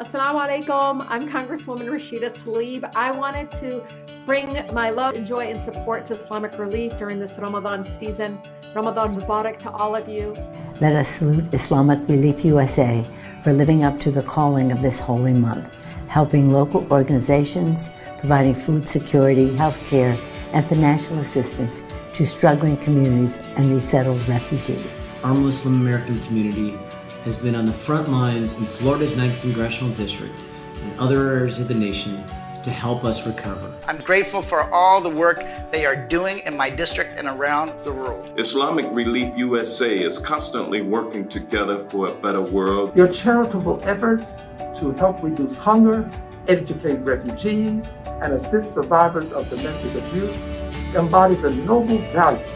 Assalamu alaikum. I'm Congresswoman Rashida Tlaib. I wanted to bring my love, joy, and support to Islamic Relief during this Ramadan season. Ramadan Mubarak to all of you. Let us salute Islamic Relief USA for living up to the calling of this holy month, helping local organizations, providing food security, health care, and financial assistance to struggling communities and resettled refugees. Our Muslim American community has been on the front lines in Florida's 9th Congressional District and other areas of the nation to help us recover. I'm grateful for all the work they are doing in my district and around the world. Islamic Relief USA is constantly working together for a better world. Your charitable efforts to help reduce hunger, educate refugees, and assist survivors of domestic abuse embody the noble values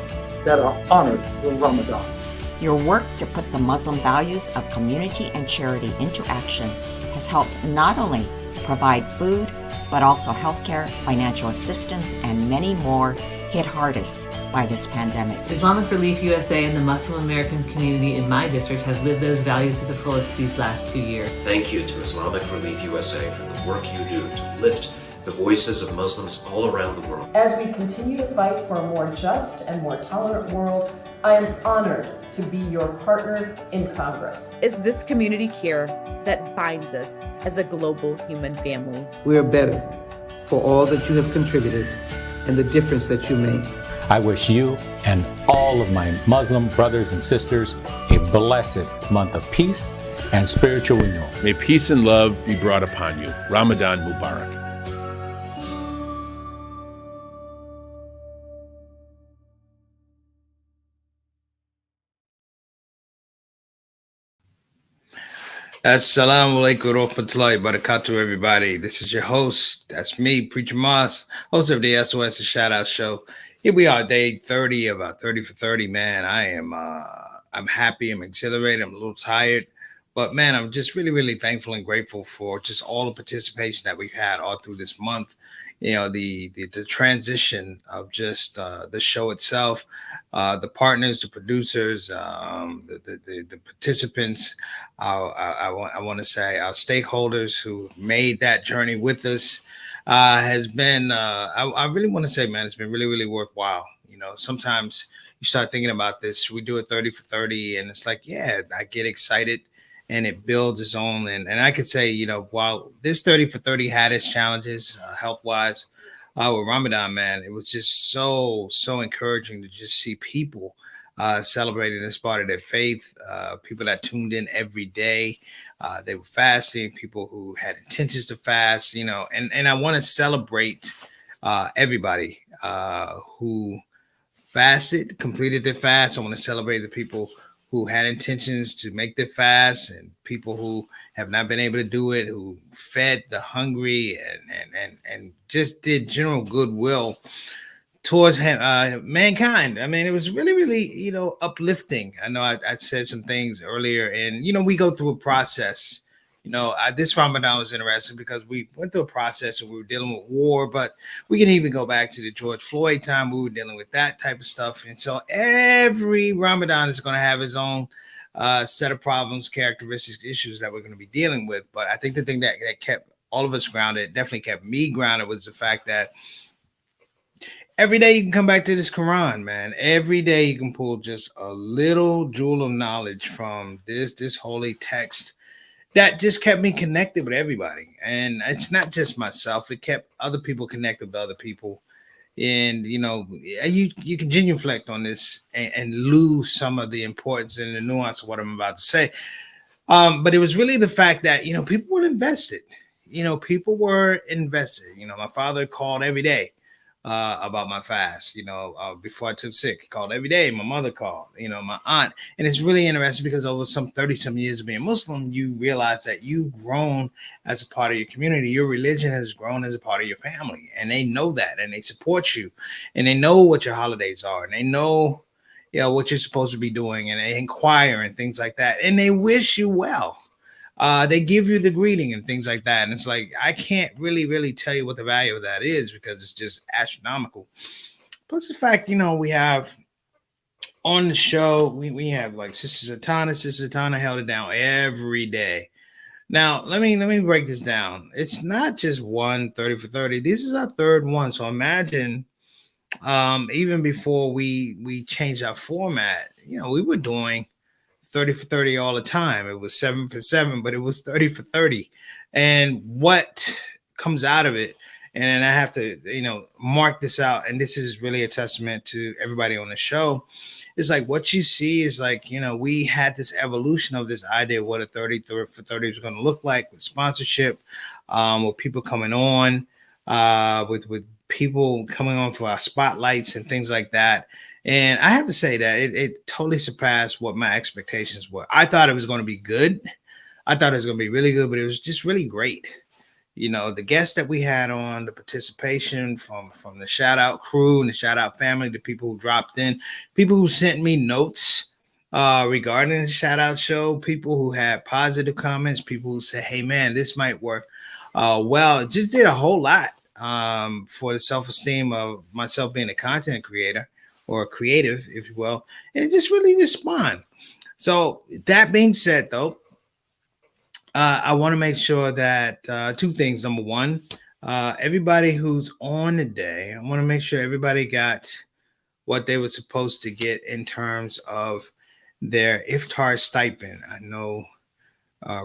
that are honored in Ramadan. Your work to put the Muslim values of community and charity into action has helped not only provide food, but also healthcare, financial assistance, and many more hit hardest by this pandemic. Islamic Relief USA and the Muslim American community in my district have lived those values to the fullest these last 2 years. Thank you to Islamic Relief USA for the work you do to lift the voices of Muslims all around the world. As we continue to fight for a more just and more tolerant world, I am honored to be your partner in Congress. It's this community care that binds us as a global human family. We are better for all that you have contributed and the difference that you make. I wish you and all of my Muslim brothers and sisters a blessed month of peace and spiritual renewal. May peace and love be brought upon you. Ramadan Mubarak. Assalamu alaikum warahmatullahi wabarakatuh, everybody. This is your host. That's me, Preacher Moss, host of the S.O.S. and ShOUT show. Here we are, day 30 of our 30 for 30, man. I'm happy, I'm exhilarated, I'm a little tired. But, man, I'm just really, really thankful and grateful for just all the participation that we've had all through this month. You know, the transition of just the show itself, the partners, the producers, the participants, I want to say our stakeholders who made that journey with us has been, I really want to say, man, it's been really, really worthwhile. You know, sometimes you start thinking about this, we do a 30 for 30 and it's like, yeah, I get excited and it builds its own. And I could say, you know, while this 30 for 30 had its challenges health-wise, with Ramadan, man, it was just so encouraging to just see people celebrating this part of their faith, people that tuned in every day. They were fasting, people who had intentions to fast, you know, and I want to celebrate everybody who fasted, completed their fast. I want to celebrate the people who had intentions to make their fast and people who have not been able to do it, who fed the hungry and just did general goodwill towards mankind. I mean, it was really, really, you know, uplifting. I know I said some things earlier and, you know, we go through a process. You know, this Ramadan was interesting because we went through a process and we were dealing with war, but we can even go back to the George Floyd time. We were dealing with that type of stuff. And so every Ramadan is going to have its own set of problems, characteristics, issues that we're going to be dealing with. But I think the thing that kept all of us grounded, definitely kept me grounded, was the fact that every day you can come back to this Quran, man. Every day you can pull just a little jewel of knowledge from this holy text that just kept me connected with everybody. And it's not just myself. It kept other people connected with other people. And, you know, you can genuflect on this and lose some of the importance and the nuance of what I'm about to say. But it was really the fact that, you know, people were invested. You know, people were invested. You know, my father called every day about my fast, you know, before I took sick. He called every day. My mother called, you know, my aunt. And it's really interesting because over some 30-some years of being Muslim, you realize that you've grown as a part of your community. Your religion has grown as a part of your family. And they know that and they support you. And they know what your holidays are. And they know, you know, what you're supposed to be doing. And they inquire and things like that. And they wish you well. They give you the greeting and things like that. And it's like, I can't really tell you what the value of that is because it's just astronomical. Plus the fact, you know, we have on the show, we have like Sister Satana held it down every day. Now, let me break this down. It's not just one 30 for 30. This is our third one. So imagine even before we changed our format, we were doing 30 for 30 all the time. It was 7 for 7, but it was 30 for 30. And what comes out of it, and I have to, mark this out, and this is really a testament to everybody on the show. It's like what you see is like, we had this evolution of this idea of what a 30 for 30 is going to look like with sponsorship, with people coming on, with people coming on for our spotlights and things like that. And I have to say that it totally surpassed what my expectations were. I thought it was going to be good. I thought it was going to be really good, but it was just really great. The guests that we had on, the participation from the shout out crew and the shout out family, the people who dropped in, people who sent me notes regarding the shout out show, people who had positive comments, people who said, hey man, this might work. Well, it just did a whole lot for the self-esteem of myself being a content creator or creative, if you will. And it just really just spawned. So that being said, though, I want to make sure that two things. Number one, everybody who's on today, I want to make sure everybody got what they were supposed to get in terms of their Iftar stipend. I know I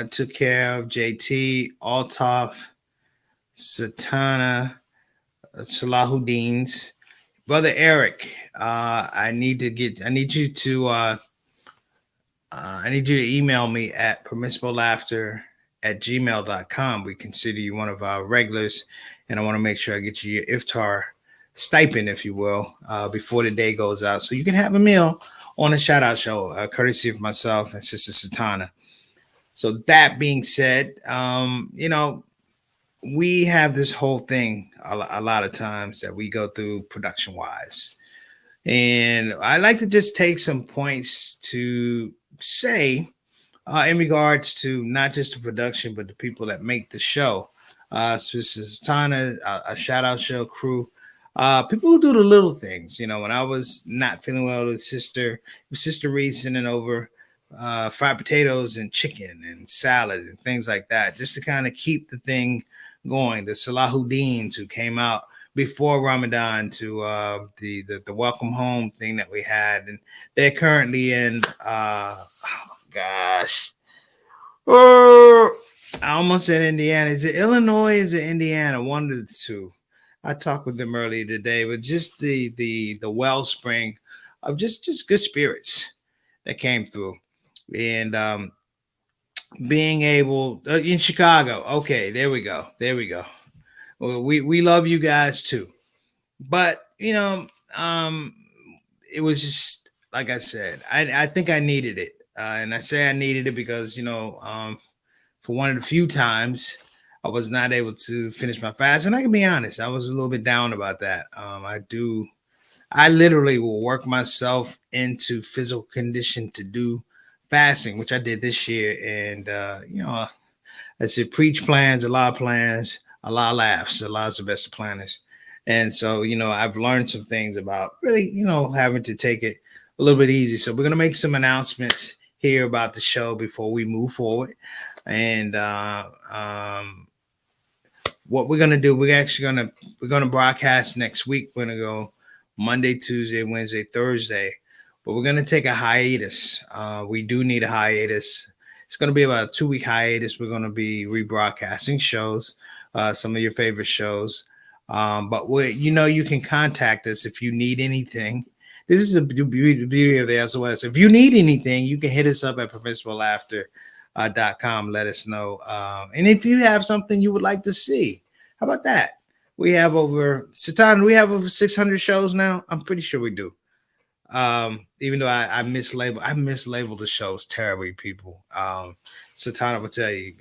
took care of, JT, Altaf, Satana, Salahuddin's. Brother Eric, I need you to email me at permissiblelaughter@gmail.com. We consider you one of our regulars, and I want to make sure I get you your Iftar stipend, if you will, before the day goes out, so you can have a meal on a shout out show, courtesy of myself and Sister Satana. So that being said, we have this whole thing a lot of times that we go through production wise. And I like to just take some points to say in regards to not just the production, but the people that make the show. So this is Tana, a shout out show crew. People who do the little things. When I was not feeling well with Sister Reed sending over fried potatoes and chicken and salad and things like that, just to kind of keep the thing going. The Salahuddins who came out before Ramadan to the welcome home thing that we had, and they're currently in I almost said Indiana. Is it Illinois? Is it Indiana? One of the two. I talked with them earlier today, but just the wellspring of just good spirits that came through, and being able in Chicago. Okay, there we go. Well, we love you guys too, but it was just like I said. I think I needed it, and I say I needed it because for one of the few times I was not able to finish my fast, and I can be honest, I was a little bit down about that. I literally will work myself into physical condition to do fasting, which I did this year, and I said preach plans, a lot of plans, a lot of laughs. A lot's the best of planners. And so, I've learned some things about really, having to take it a little bit easy. So we're going to make some announcements here about the show before we move forward. And what we're going to do, we're going to broadcast next week. We're going to go Monday, Tuesday, Wednesday, Thursday, but we're going to take a hiatus. We do need a hiatus. It's going to be about a 2-week hiatus. We're going to be rebroadcasting shows, some of your favorite shows. But you can contact us if you need anything. This is the beauty of the S.O.S. If you need anything, you can hit us up at permissiblelaughter.com. Let us know. And if you have something you would like to see, how about that? We have over 600 shows now. I'm pretty sure we do. Even though I mislabeled the shows terribly, people. Satana will tell you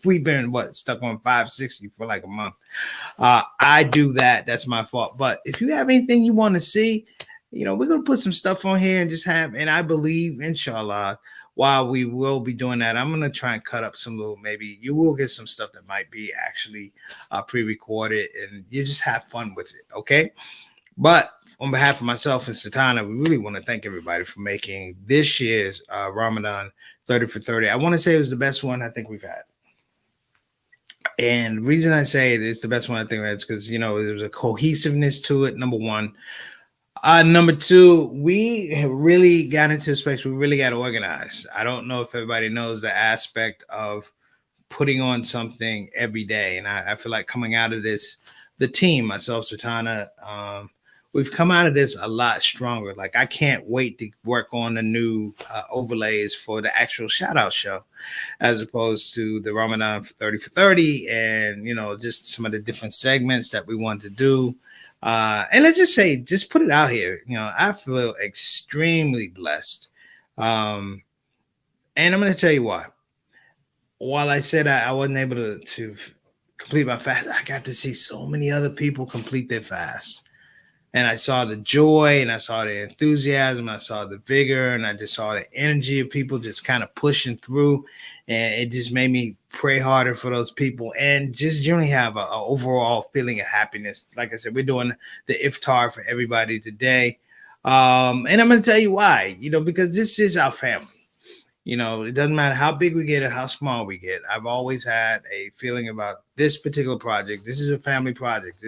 we've been stuck on 560 for like a month. I do that. That's my fault. But if you have anything you want to see, we're gonna put some stuff on here and and I believe, inshallah, while we will be doing that, I'm gonna try and cut up maybe you will get some stuff that might be actually pre-recorded, and you just have fun with it. Okay. But on behalf of myself and Satana, we really want to thank everybody for making this year's Ramadan 30 for 30. I want to say it was the best one I think we've had. And the reason I say it's the best one I think we've had is because, there was a cohesiveness to it, number one. Number two, we have really got into a space. We really got organized. I don't know if everybody knows the aspect of putting on something every day. And I feel like coming out of this, the team, myself, Satana, we've come out of this a lot stronger. Like, I can't wait to work on the new overlays for the actual shout out show, as opposed to the Ramadan 30 for 30 and, just some of the different segments that we want to do. And let's just say, just put it out here. I feel extremely blessed. And I'm going to tell you why. While I said I wasn't able to complete my fast, I got to see so many other people complete their fast. And I saw the joy, and I saw the enthusiasm, I saw the vigor, and I just saw the energy of people just kind of pushing through. And it just made me pray harder for those people and just generally have an overall feeling of happiness. Like I said, we're doing the Iftar for everybody today. And I'm going to tell you why, because this is our family. It doesn't matter how big we get or how small we get. I've always had a feeling about this particular project. This is a family project.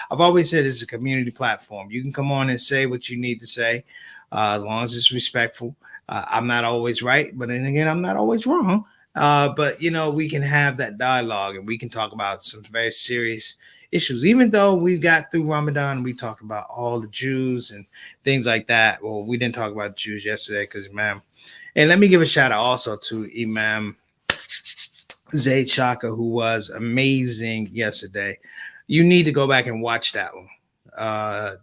I've always said this is a community platform. You can come on and say what you need to say, as long as it's respectful. I'm not always right, but then again, I'm not always wrong. But we can have that dialogue and we can talk about some very serious issues. Even though we got through Ramadan, we talked about all the Jews and things like that. Well, we didn't talk about Jews yesterday because, man. And let me give a shout out also to Imam Zaid Shaka, who was amazing yesterday. You need to go back and watch that one.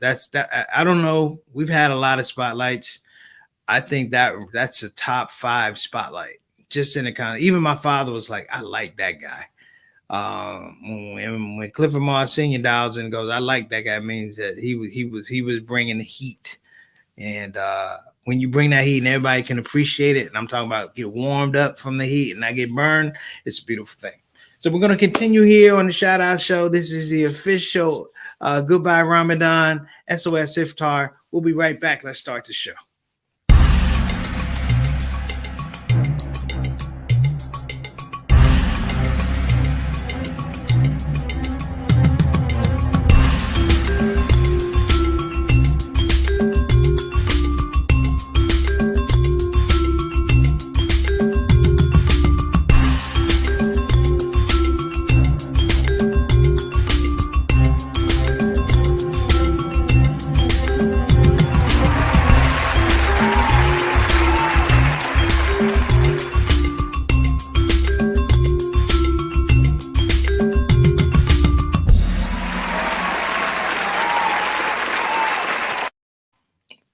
That's that. I don't know. We've had a lot of spotlights. I think that's a top 5 spotlight. Just in the kind of, even my father was like, I like that guy. When Clifford Moss Sr. dials in and goes, I like that guy, means that he was bringing the heat. And when you bring that heat and everybody can appreciate it, and I'm talking about get warmed up from the heat and not get burned, it's a beautiful thing. So we're going to continue here on the Shout Out Show. This is the official Goodbye Ramadan SOS Iftar. We'll be right back. Let's start the show.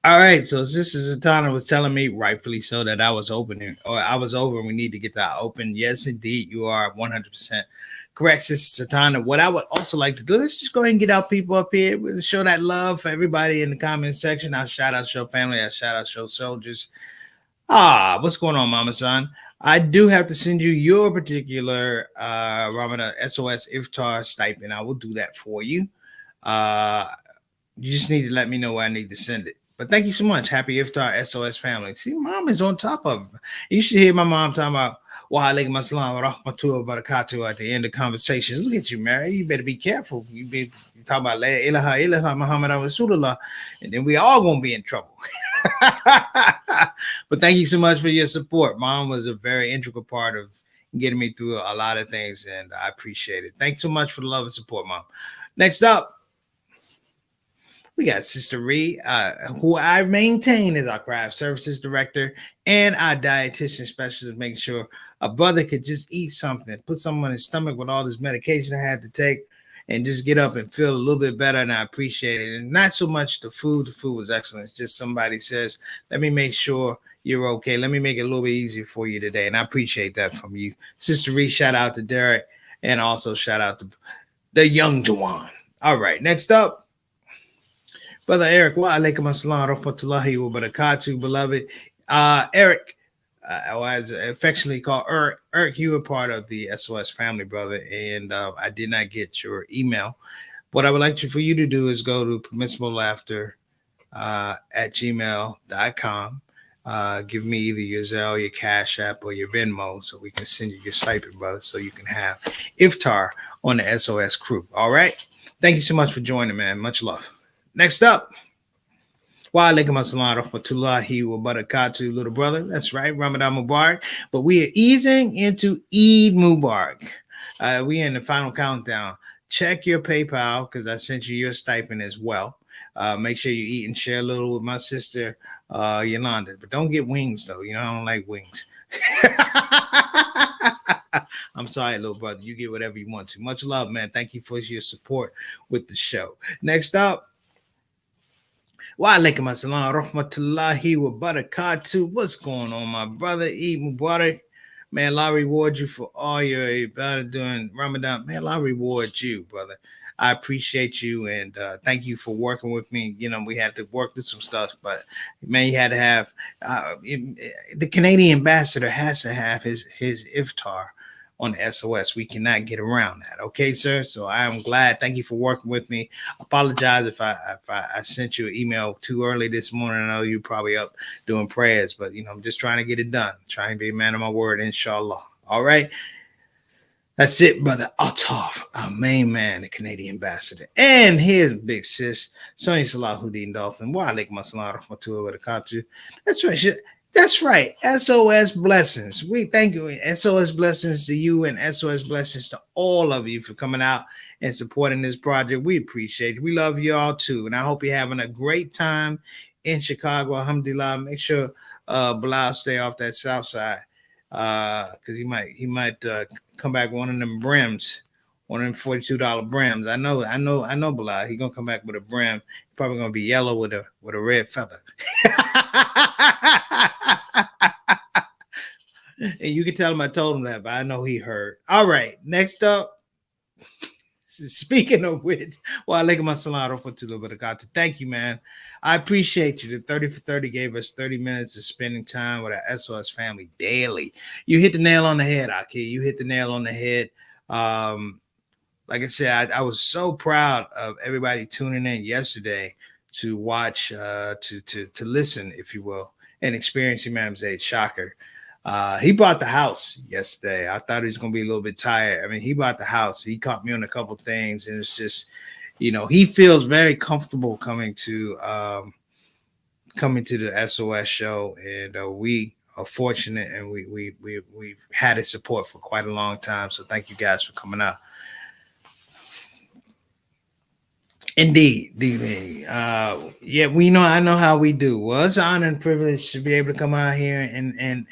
All right, so Sister Satana was telling me, rightfully so, that I was opening, or I was over, and we need to get that open. Yes, indeed, you are 100% correct, Sister Satana. What I would also like to do, let's just go ahead and get our people up here. We'll show that love for everybody in the comment section. I'll shout out Show Family. I'll shout out Show Soldiers. What's going on, Mama San? I do have to send you your particular Ramadan SOS Iftar stipend. I will do that for you. You just need to let me know where I need to send it. But thank you so much. Happy Iftar, SOS family. See, Mom is on top of it. You should hear my mom talking about wa alaikum assalam wa rahmatullahi wa barakatuh at the end of conversations. Look at you, Mary. You better be careful. You talking about la ilaha illallah Muhammad Rasulullah, and then we all gonna be in trouble. But thank you so much for your support. Mom was a very integral part of getting me through a lot of things, and I appreciate it. Thanks so much for the love and support, Mom. Next up, we got Sister Ree, who I maintain as our craft services director and our dietitian specialist, making sure a brother could just eat something, put something on his stomach with all this medication I had to take, and just get up and feel a little bit better, and I appreciate it. And not so much the food was excellent. It's just somebody says, let me make sure you're okay. Let me make it a little bit easier for you today, and I appreciate that from you. Sister Ree, shout out to Derek, and also shout out to the young Jawan. All right, next up, Brother Eric, wa alaikum assalam rahmatullahi wa barakatuh, beloved. Eric, as affectionately called Eric, you were part of the SOS family, brother, and I did not get your email. What I would like for you to do is go to permissiblelaughter at gmail.com. give me either your Zelle, your Cash App, or your Venmo so we can send you your stipend, brother, so you can have Iftar on the SOS crew. All right? Thank you so much for joining, man. Much love. Next up, wa alaikum assalam rahmatullahi wa barakatuh, little brother. That's right, Ramadan Mubarak. But we are easing into Eid Mubarak. We in the final countdown. Check your PayPal because I sent you your stipend as well. Make sure you eat and share a little with my sister, Yolanda. But don't get wings, though. You know, I don't like wings. I'm sorry, little brother. You get whatever you want to. Much love, man. Thank you for your support with the show. Next up, wa alaikum assalam rahmatullahi wa barakatuh. What's going on, my brother? Eid Mubarak. Man, Allah reward you for all your ibadah during Ramadan. Man, Allah reward you, brother. I appreciate you and thank you for working with me. You know, we had to work through some stuff, but man, you had to have the Canadian ambassador has to have his iftar on the SOS. We cannot get around that. Okay, sir. So I am glad. Thank you for working with me. Apologize if I sent you an email too early this morning. I know you're probably up doing prayers, but you know, I'm just trying to get it done. Trying to be a man of my word, inshallah. All right. That's it, brother. Altaf, our main man, the Canadian ambassador. And here's big sis, Sonia Salahuddin Dolphin. Wa alaikum assalam rahmatullahi wa barakatuh. That's right. That's right. SOS blessings. We thank you. SOS blessings to you and SOS blessings to all of you for coming out and supporting this project. We appreciate it. We love you all too. And I hope you're having a great time in Chicago. Alhamdulillah. Make sure Bilal stay off that south side. Because he might come back one of them brims, one of them $42 brims. I know Bilal. He gonna come back with a brim. Probably gonna be yellow with a red feather. And you can tell him I told him that, but I know he heard. All right, next up. Speaking of which, wa alaikum assalam rahmatullahi wa barakatuh. Thank you, man. I appreciate you. The 30 for 30 gave us 30 minutes of spending time with our SOS family daily. You hit the nail on the head, Aki. You hit the nail on the head. Like I said, I was so proud of everybody tuning in yesterday to watch, to listen, if you will, and experience Imam Zaid. Shocker. He bought the house yesterday. I thought he was going to be a little bit tired. I mean, he bought the house. He caught me on a couple things, and it's just, you know, he feels very comfortable coming to the SOS show, and we are fortunate, and we've had his support for quite a long time. So thank you guys for coming out. Indeed. Yeah, I know how we do. Well, it's an honor and privilege to be able to come out here and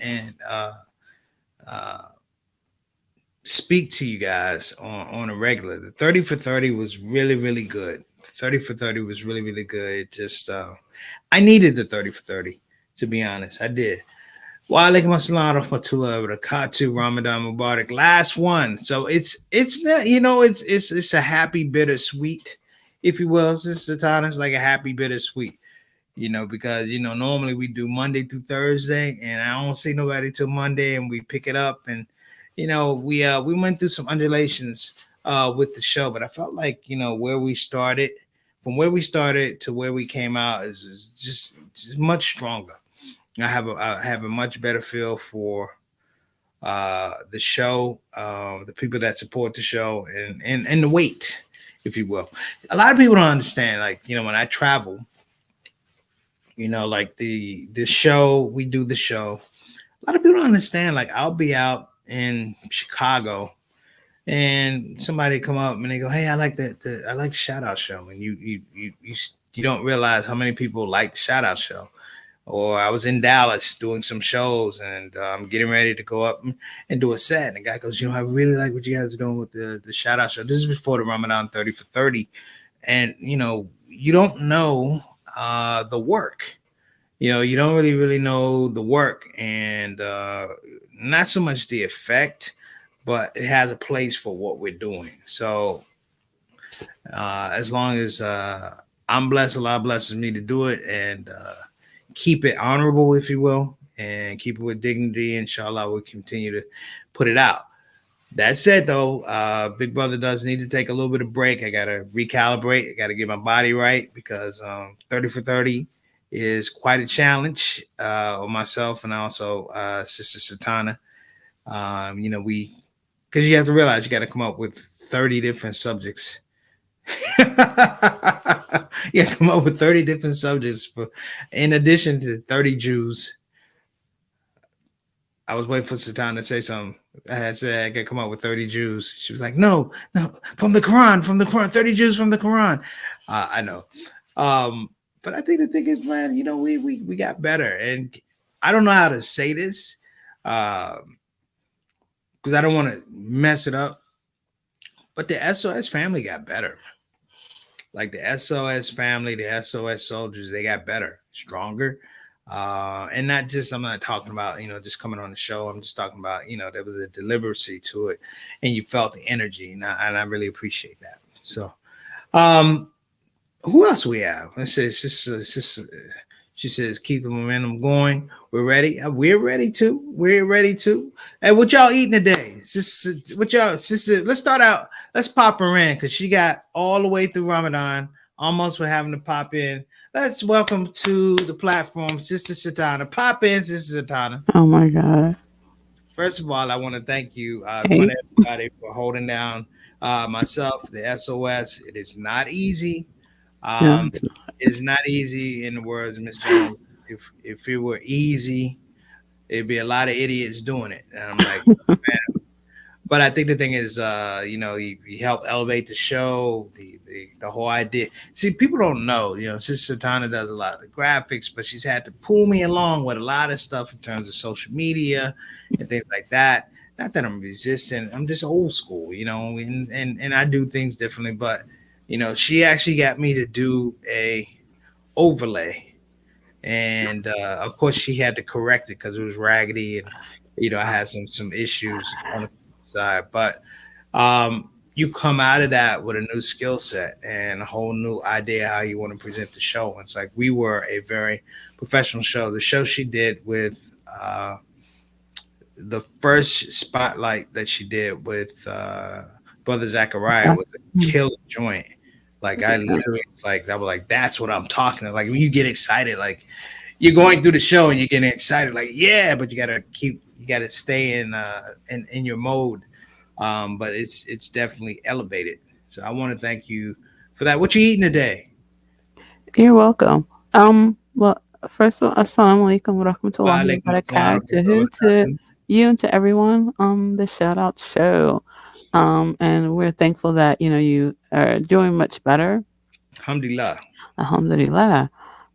speak to you guys on a regular. The 30 for 30 was really, really good. 30 for 30 was really, really good. It just I needed the 30 for 30, to be honest. I did. Wa alaikum assalam rahmatullahi wa barakatuh. Ramadan Mubarak. Last one. So it's a happy bittersweet, if you will. Sister Tana's like a happy bittersweet, because normally we do Monday through Thursday, and I don't see nobody till Monday, and we pick it up, and we went through some undulations with the show, but I felt like from where we started to where we came out is just much stronger. I have a much better feel for the show, the people that support the show, and the weight, if you will. A lot of people don't understand, when I travel, like the show, we do the show. A lot of people don't understand, I'll be out in Chicago and somebody come up and they go, "Hey, I like the Shout Out show." And you don't realize how many people like the Shout Out show. Or I was in Dallas doing some shows, and I'm getting ready to go up and do a set. And the guy goes, "I really like what you guys are doing with the Shout Out show." This is before the Ramadan 30 for 30. And, you don't know the work. You don't really know the work, and not so much the effect, but it has a place for what we're doing. So as long as I'm blessed, Allah blesses me to do it, and keep it honorable, if you will, and keep it with dignity. Inshallah, we'll continue to put it out. That said, though, Big Brother does need to take a little bit of break. I got to recalibrate. I got to get my body right, because 30 for 30 is quite a challenge on myself and also Sister Satana. Because you have to realize you got to come up with 30 different subjects. You have to come up with 30 different subjects in addition to 30 Jews. I was waiting for Satan to say something. I had said I could come up with 30 Jews. She was like, no, from the Quran, 30 Jews from the Quran. I know. But I think the thing is, man, we got better. And I don't know how to say this because I don't want to mess it up. But the SOS family got better. Like the SOS family, the SOS soldiers, they got better, stronger. And not just, I'm not talking about, just coming on the show. I'm just talking about, there was a deliberacy to it and you felt the energy. And I really appreciate that. So, who else we have? Let's say, she says, keep the momentum going. We're ready. We're ready too. Hey, what y'all eating today? Sister, let's start out. Let's pop her in because she got all the way through Ramadan. Almost for having to pop in. Let's welcome to the platform, Sister Satana. Pop in, Sister Satana. Oh my God. First of all, I want to thank you, everybody, for holding down myself, the SOS. It is not easy. No, it's not. It's not easy, in the words of Miss Jones. If it were easy, it'd be a lot of idiots doing it. And I'm like, man. But I think the thing is, you help elevate the show, the whole idea. See, people don't know, Sister Satana does a lot of the graphics, but she's had to pull me along with a lot of stuff in terms of social media and things like that. Not that I'm resistant. I'm just old school, and I do things differently. But, she actually got me to do a overlay. And, of course, she had to correct it because it was raggedy. And, I had some issues on the side. But you come out of that with a new skill set and a whole new idea how you want to present the show. It's like we were a very professional show. The show she did with the first spotlight that she did with Brother Zachariah was a killer joint. Like I literally I was like, that's what I'm talking about. Like when you get excited, like you're going through the show and you're getting excited, like, yeah, but you gotta stay in your mode. But it's definitely elevated. So I want to thank you for that. What you eating today? You're welcome. Well, first of all, assalamu alaikum wa rahmatullahi wa barakatuh to you and to everyone on the Shout Out show. And we're thankful that you are doing much better. Alhamdulillah. Alhamdulillah.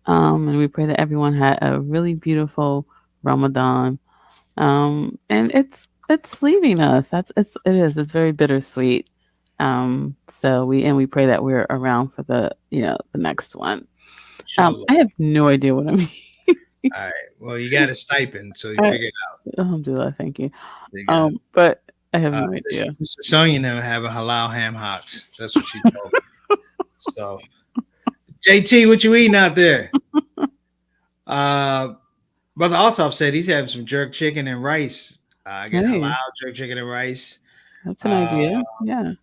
And we pray that everyone had a really beautiful Ramadan. And it's leaving us. It's very bittersweet. So we pray that we're around for the next one. I have no idea what I mean. All right. Well, you got a stipend, so you figure it out. Alhamdulillah, thank you. But I have no idea. Sonya never have a halal ham hocks. That's what she told me. So, JT, what you eating out there? Brother Althoff said he's having some jerk chicken and rice. I get halal jerk chicken and rice. That's an idea. Yeah.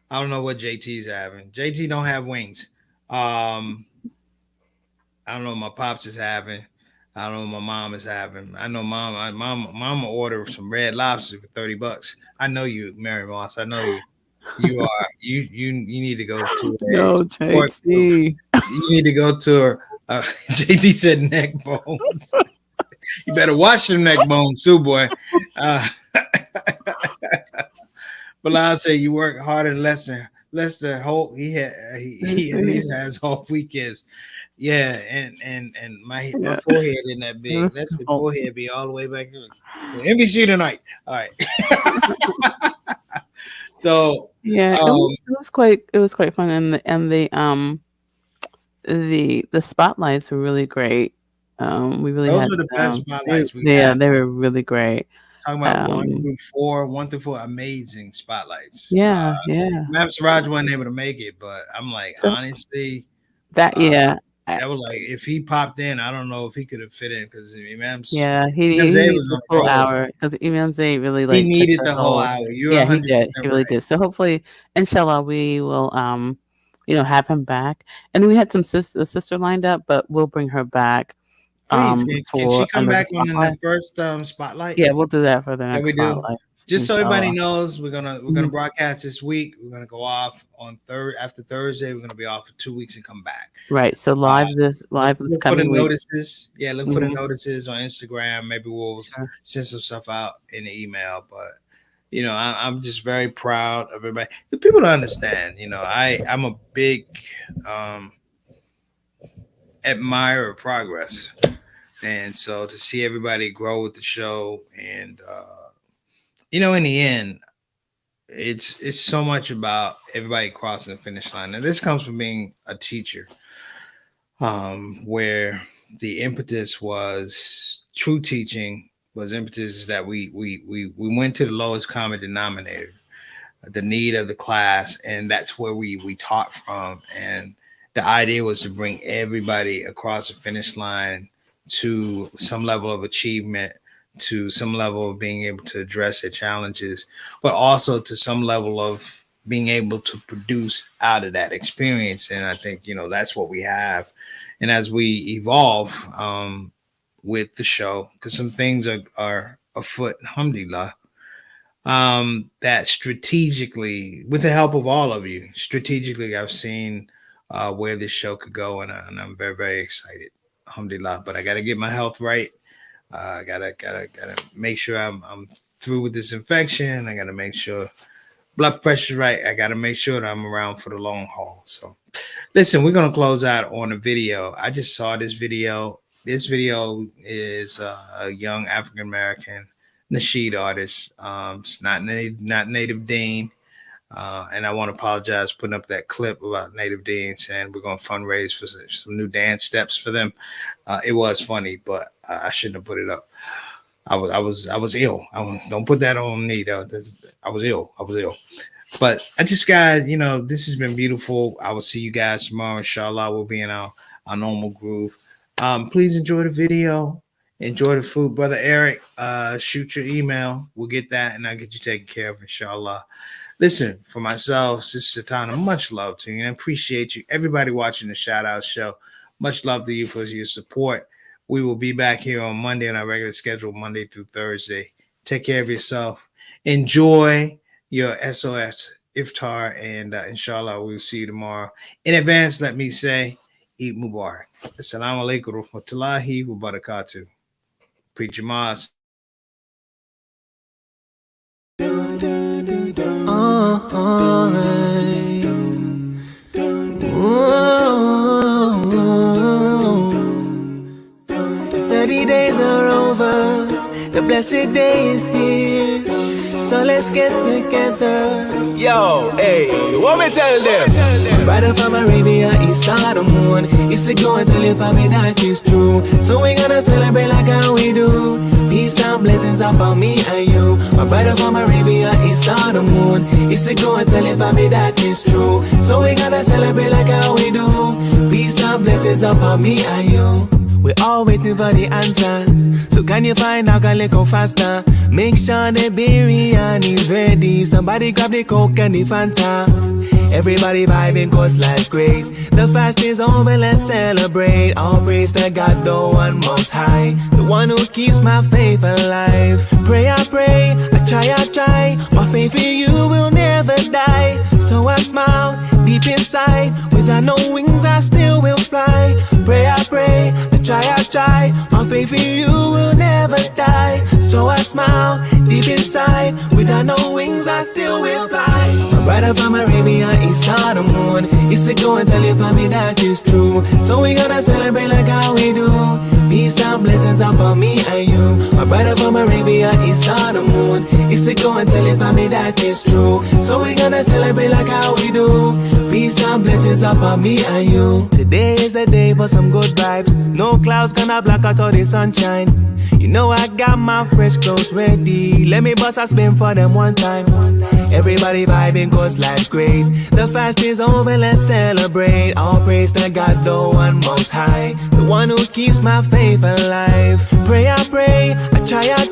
I don't know what JT's having. JT don't have wings. I don't know what my pops is having. I don't know what my mom is having. I know mama ordered some Red Lobster for $30. I know you, Mary Moss. I know you. You are you need to go to JT. You need to go to JT said neck bones. You better watch them neck bones too, boy. Bilal said you work harder than Lester. Lester Holt, he at least has whole weekends. Yeah, and my forehead isn't that big. That's the forehead be all the way back here. Well, NBC tonight. All right. So yeah, it was quite fun, and the spotlights were really great. We really those were the best spotlights they were really great. Talking about 1 through 4, amazing spotlights. Yeah. Ma'am Siraj wasn't able to make it, but I'm like, honestly, that was like if he popped in, I don't know if he could have fit in because Imam he needed the full hour because Imam Zayd really he needed the whole hour. He really did. So hopefully, inshallah, we will have him back. And we had a sister lined up, but we'll bring her back Please, can she for come another back on in the spotlight. first spotlight? Yeah, we'll do that for the Yeah, next we do. spotlight. Just so everybody Inshallah. knows, we're gonna broadcast this week. We're gonna go off on after Thursday. We're gonna be off for 2 weeks and come back. Right. So live this Look for the coming week. notices. Yeah, look for the Mhm. notices on Instagram. Maybe we'll send some stuff out in the email. But I'm just very proud of everybody. The people don't understand. I'm a big admirer of progress, and so to see everybody grow with the show, and in the end, it's so much about everybody crossing the finish line. And this comes from being a teacher, where the impetus was true teaching was impetus that we went to the lowest common denominator, the need of the class, and that's where we taught from. And the idea was to bring everybody across the finish line to some level of achievement, to some level of being able to address their challenges, but also to some level of being able to produce out of that experience. And I think, that's what we have. And as we evolve with the show, because some things are afoot, alhamdulillah, that strategically, with the help of all of you, strategically, I've seen where this show could go, and I'm very, very excited, alhamdulillah. But I got to get my health right. I gotta make sure I'm through with this infection. I gotta make sure blood pressure's right. I gotta make sure that I'm around for the long haul. So, listen, we're gonna close out on a video. I just saw this video. This video is a young African American nasheed artist. It's not Native Dean. And I want to apologize for putting up that clip about Native Dean saying we're going to fundraise for some new dance steps for them. It was funny, but I shouldn't have put it up. I was ill. Don't put that on me though. I was ill. But I just, guys, this has been beautiful. I will see you guys tomorrow. Inshallah, we'll be in our normal groove. Please enjoy the video. Enjoy the food. Brother Eric, shoot your email. We'll get that and I'll get you taken care of, inshallah. Listen, for myself, Sister Satana, much love to you and I appreciate you. Everybody watching the Shout Out Show, much love to you for your support. We will be back here on Monday on our regular schedule, Monday through Thursday. Take care of yourself. Enjoy your S.O.S. Iftar, and inshallah, we'll see you tomorrow. In advance, let me say, Eid Mubarak. Assalamu alaikum wa rahmatullahi wa barakatuh. Preacher Moss. Alright. 30 days are over, the blessed day is here, so let's get together. Yo, hey, what me tell them? Brother from Arabia, he saw the moon. He said go and tell your family that is true. So we gonna celebrate like how we do. Peace and blessings upon me and you. My brother from Arabia, he saw the moon. He said go and tell your family that is true. So we gonna celebrate like how we do. Peace and blessings upon me and you. We're all waiting for the answer. So can you find out a little faster? Make sure the biryani's ready. Somebody grab the Coke and the Fanta. Everybody vibing cause life's great. The fast is over, let's celebrate. All praise to God, the one most high, the one who keeps my faith alive. Pray, I pray, I try. My faith in you will never die. So I smile deep inside. Without no wings, I still will fly. Pray, I pray, I try. My faith in you will never die. So I smile deep inside. Without no wings, I still will fly. My brother from Arabia, he saw the moon. He said go and tell your family that is true. So we gonna celebrate like how we do. Peace and blessings upon me and you. My brother from Arabia, he saw the moon. He said go and tell your family that is true. So we gonna celebrate like how we do. Peace and blessings upon me and you. Today is the day for some good vibes. No clouds gonna block out all the sunshine. You know I got my fresh clothes ready. Let me bust a spin for them one time. Everybody vibing cause life's great. The fast is over, let's celebrate. All praise to God, the one most high, the one who keeps my faith alive. Pray, I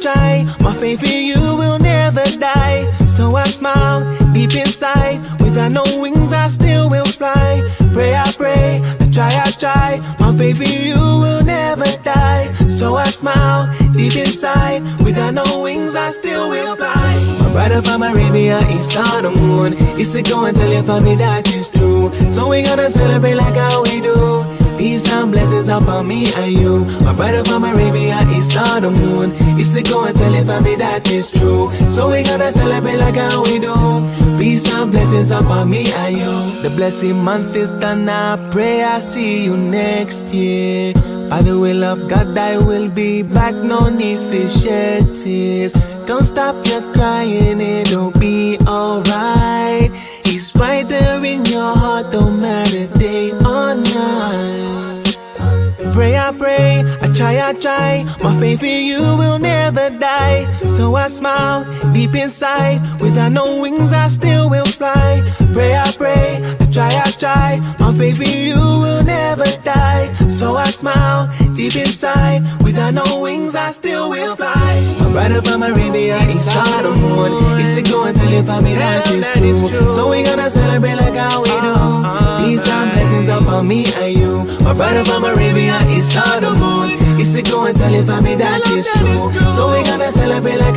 try. My faith in you will never die. So I smile deep inside. Without no wings, I still will fly. Pray, I pray, I try. My faith in you will never die. So I smile deep inside. Without no wings, I still will fly. My brother from Arabia, he's on the moon. He said, go and tell your family that is true. So we gonna celebrate like how we do. Peace and blessings upon me and you. My brother from Arabia, he's on the moon. He said, go and tell your family that is true. So we gonna celebrate like how we do. Peace and blessings upon me and you. The blessing month is done, I pray I see you next year. By the will of God, I will be back, no need for shed tears. Don't stop your crying, it'll be alright. He's right there in your heart, don't matter day or night. Pray, I pray, I try. My faith in you will never die. So I smile deep inside. Without no wings, I still will fly. Pray, I try. My faith in you will never die. So I smile deep inside. Without no wings, I still will fly. My brother from Arabia, he's on the moon. He said, go and tell your family that is true. So we gonna celebrate like how we do. Peace and blessings upon me and you. My brother from Arabia, he's on the moon. He said, go and tell your family that is true. So we gonna celebrate like